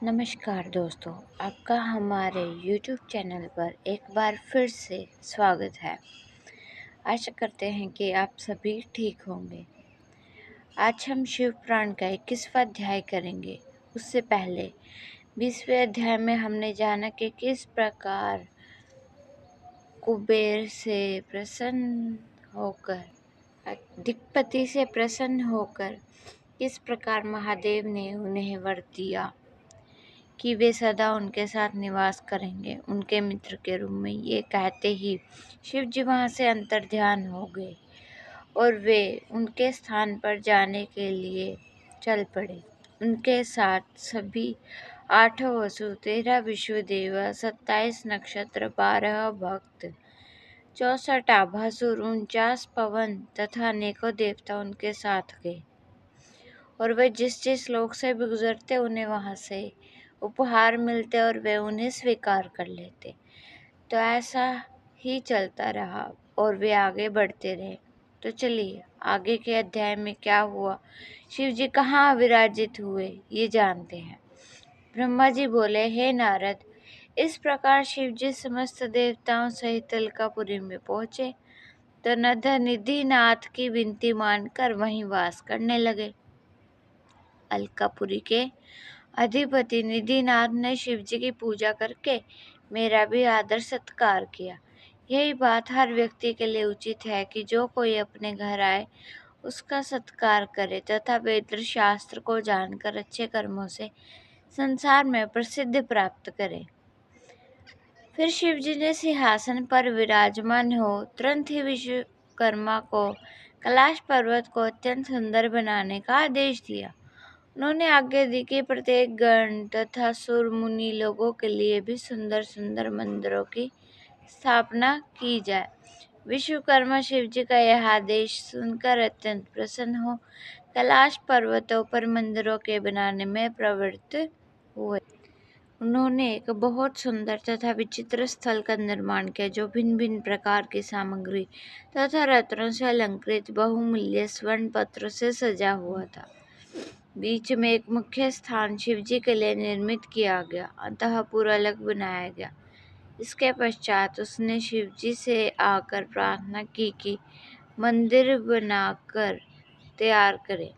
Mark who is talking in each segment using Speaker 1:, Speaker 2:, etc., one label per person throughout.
Speaker 1: नमस्कार दोस्तों, आपका हमारे YouTube चैनल पर एक बार फिर से स्वागत है। आशा करते हैं कि आप सभी ठीक होंगे। आज हम शिव पुराण का 21वां अध्याय करेंगे। उससे पहले 20वें अध्याय में हमने जाना कि किस प्रकार कुबेर से प्रसन्न होकर दिक्पति से प्रसन्न होकर किस प्रकार महादेव ने उन्हें वर दिया कि वे सदा उनके साथ निवास करेंगे, उनके मित्र के रूप में। ये कहते ही शिव जी वहाँ से अंतर्ध्यान हो गए और वे उनके स्थान पर जाने के लिए चल पड़े। उनके साथ सभी 8 वसु, 13 विश्वदेव, 27 नक्षत्र, 12 भक्त, 64 आभासुर, 49 पवन तथा अनेकों देवता उनके साथ गए। और वे जिस जिस लोक से भी गुजरते उन्हें वहाँ से उपहार मिलते और वे उन्हें स्वीकार कर लेते। तो ऐसा ही चलता रहा और वे आगे बढ़ते रहे। तो चलिए आगे के अध्याय में क्या हुआ, शिव जी कहाँ विराजित हुए, ये जानते हैं। ब्रह्मा जी बोले, हे नारद, इस प्रकार शिव जी समस्त देवताओं सहित अलकापुरी में पहुँचे तो निधि नाथ की विनती मानकर वहीं वास करने लगे। अलकापुरी के अधिपति निधिनाथ ने शिव जी की पूजा करके मेरा भी आदर सत्कार किया। यही बात हर व्यक्ति के लिए उचित है कि जो कोई अपने घर आए उसका सत्कार करे तथा वेद शास्त्र को जानकर अच्छे कर्मों से संसार में प्रसिद्धि प्राप्त करे। फिर शिव जी ने सिंहासन पर विराजमान हो तुरंत ही विश्वकर्मा को कैलाश पर्वत को अत्यंत सुंदर बनाने का आदेश दिया। उन्होंने आज्ञा दी कि प्रत्येक गण तथा सुर मुनि लोगों के लिए भी सुंदर सुंदर मंदिरों की स्थापना की जाए। विश्वकर्मा शिव जी का यह आदेश सुनकर अत्यंत प्रसन्न हो कैलाश पर्वतों पर मंदिरों के बनाने में प्रवृत्त हुए। उन्होंने एक बहुत सुंदर तथा विचित्र स्थल का निर्माण किया जो भिन्न भिन्न प्रकार की सामग्री तथा रत्नों से अलंकृत बहुमूल्य स्वर्ण पत्रों से सजा हुआ था। बीच में एक मुख्य स्थान शिव जी के लिए निर्मित किया गया, अंतःपुर अलग बनाया गया। इसके पश्चात उसने शिव जी से आकर प्रार्थना की कि मंदिर बनाकर तैयार करें।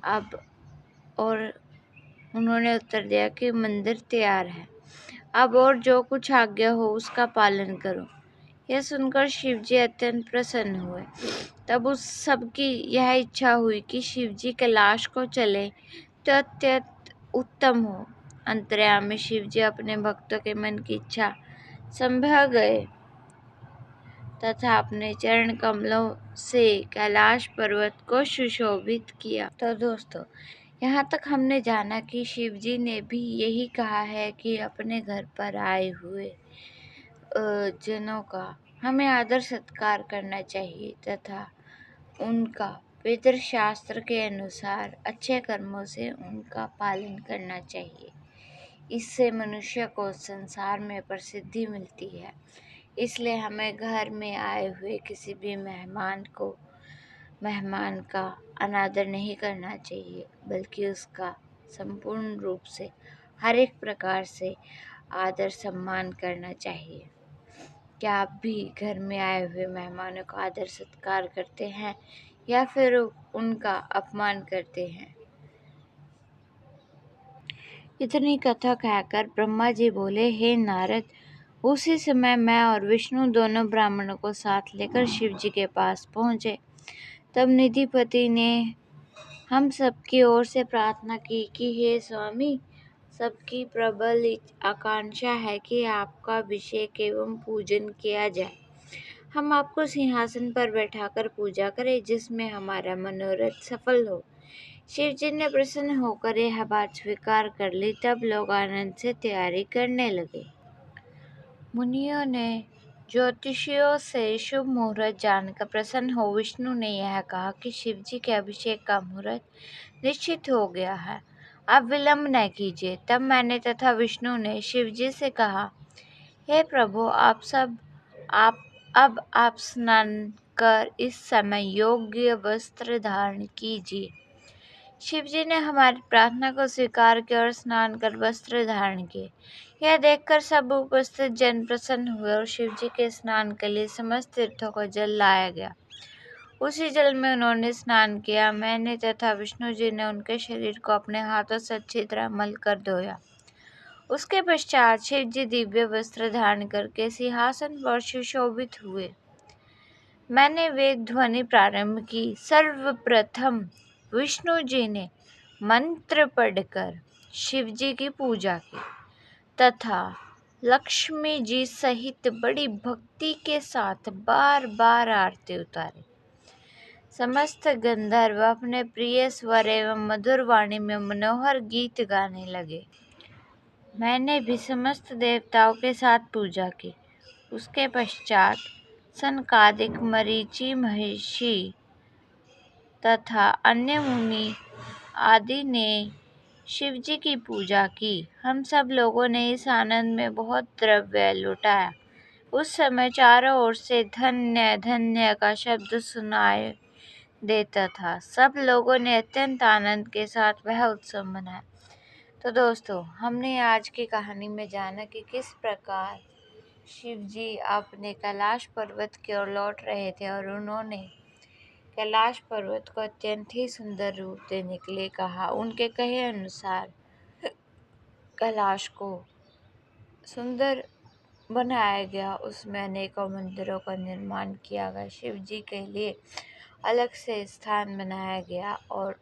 Speaker 1: अब और उन्होंने उत्तर दिया कि मंदिर तैयार है, अब और जो कुछ आज्ञा हो उसका पालन करो। यह सुनकर शिव जी अत्यंत प्रसन्न हुए। तब उस सबकी यह इच्छा हुई कि शिव जी कैलाश को चले तो अत्यंत उत्तम हो। अंतर्यामी शिव जी अपने भक्तों के मन की इच्छा समझ गए तथा अपने चरण कमलों से कैलाश पर्वत को सुशोभित किया। तो दोस्तों, यहाँ तक हमने जाना कि शिव जी ने भी यही कहा है कि अपने घर पर आए हुए जनों का हमें आदर सत्कार करना चाहिए तथा उनका वेद शास्त्र के अनुसार अच्छे कर्मों से उनका पालन करना चाहिए। इससे मनुष्य को संसार में प्रसिद्धि मिलती है। इसलिए हमें घर में आए हुए किसी भी मेहमान का अनादर नहीं करना चाहिए, बल्कि उसका संपूर्ण रूप से हर एक प्रकार से आदर सम्मान करना चाहिए। क्या आप भी घर में आए हुए मेहमानों का आदर सत्कार करते हैं या फिर उनका अपमान करते हैं? इतनी कथा कहकर ब्रह्मा जी बोले, हे नारद, उसी समय मैं और विष्णु दोनों ब्राह्मणों को साथ लेकर शिव जी के पास पहुँचे। तब निधिपति ने हम सबकी ओर से प्रार्थना की कि हे स्वामी, सबकी प्रबल आकांक्षा है कि आपका अभिषेक एवं पूजन किया जाए। हम आपको सिंहासन पर बैठाकर पूजा करें जिसमें हमारा मनोरथ सफल हो। शिव जी ने प्रसन्न होकर यह बात स्वीकार कर ली। तब लोग आनंद से तैयारी करने लगे। मुनियों ने ज्योतिषियों से शुभ मुहूर्त जानकर प्रसन्न हो विष्णु ने यह कहा कि शिव जी के अभिषेक का मुहूर्त निश्चित हो गया है, अब विलंब न कीजिए। तब मैंने तथा विष्णु ने शिव जी से कहा, हे प्रभु, आप स्नान कर इस समय योग्य वस्त्र धारण कीजिए। शिवजी ने हमारी प्रार्थना को स्वीकार किया और स्नान कर वस्त्र धारण किए। यह देखकर सब उपस्थित जन प्रसन्न हुए और शिवजी के स्नान के लिए समस्त तीर्थों को जल लाया गया। उसी जल में उन्होंने स्नान किया। मैंने तथा विष्णु जी ने उनके शरीर को अपने हाथों से अच्छी तरह मल कर धोया। उसके पश्चात शिव जी दिव्य वस्त्र धारण करके सिंहासन पर सुशोभित हुए। मैंने वेद ध्वनि प्रारंभ की। सर्वप्रथम विष्णु जी ने मंत्र पढ़कर शिव जी की पूजा की तथा लक्ष्मी जी सहित बड़ी भक्ति के साथ बार बार आरती उतारी। समस्त गंधर्व अपने प्रिय स्वर एवं मधुर वाणी में मनोहर गीत गाने लगे। मैंने भी समस्त देवताओं के साथ पूजा की। उसके पश्चात सनकादिक, मरीचि, महिषी तथा अन्य मुनि आदि ने शिव जी की पूजा की। हम सब लोगों ने इस आनंद में बहुत द्रव्य लुटाया। उस समय चारों ओर से धन्य धन्य का शब्द सुनाई देता था। सब लोगों ने अत्यंत आनंद के साथ वह उत्सव मनाया। तो दोस्तों, हमने आज की कहानी में जाना कि किस प्रकार शिव जी अपने कैलाश पर्वत की ओर लौट रहे थे और उन्होंने कैलाश पर्वत को अत्यंत ही सुंदर रूप देने के लिए कहा। उनके कहे अनुसार कैलाश को सुंदर बनाया गया। उसमें अनेकों मंदिरों का निर्माण किया गया। शिव जी के लिए अलग से स्थान बनाया गया और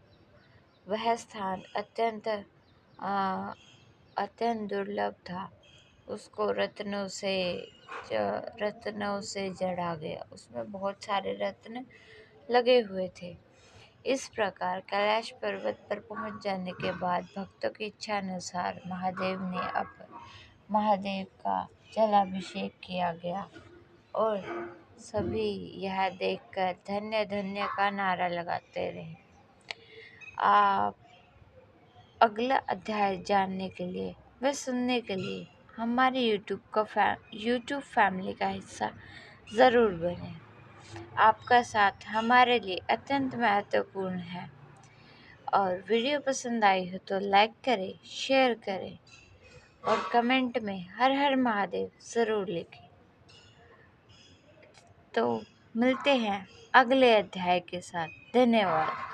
Speaker 1: वह स्थान अत्यंत दुर्लभ था। उसको रत्नों से जड़ा गया। उसमें बहुत सारे रत्न लगे हुए थे। इस प्रकार कैलाश पर्वत पर पहुंच जाने के बाद भक्तों की इच्छा अनुसार महादेव का जलाभिषेक किया गया और सभी यह देखकर धन्य धन्य का नारा लगाते रहे। आप अगला अध्याय जानने के लिए व सुनने के लिए हमारे यूट्यूब फैमिली का हिस्सा ज़रूर बने। आपका साथ हमारे लिए अत्यंत महत्वपूर्ण है और वीडियो पसंद आई हो तो लाइक करें, शेयर करें और कमेंट में हर हर महादेव ज़रूर लिखें। तो मिलते हैं अगले अध्याय के साथ। धन्यवाद।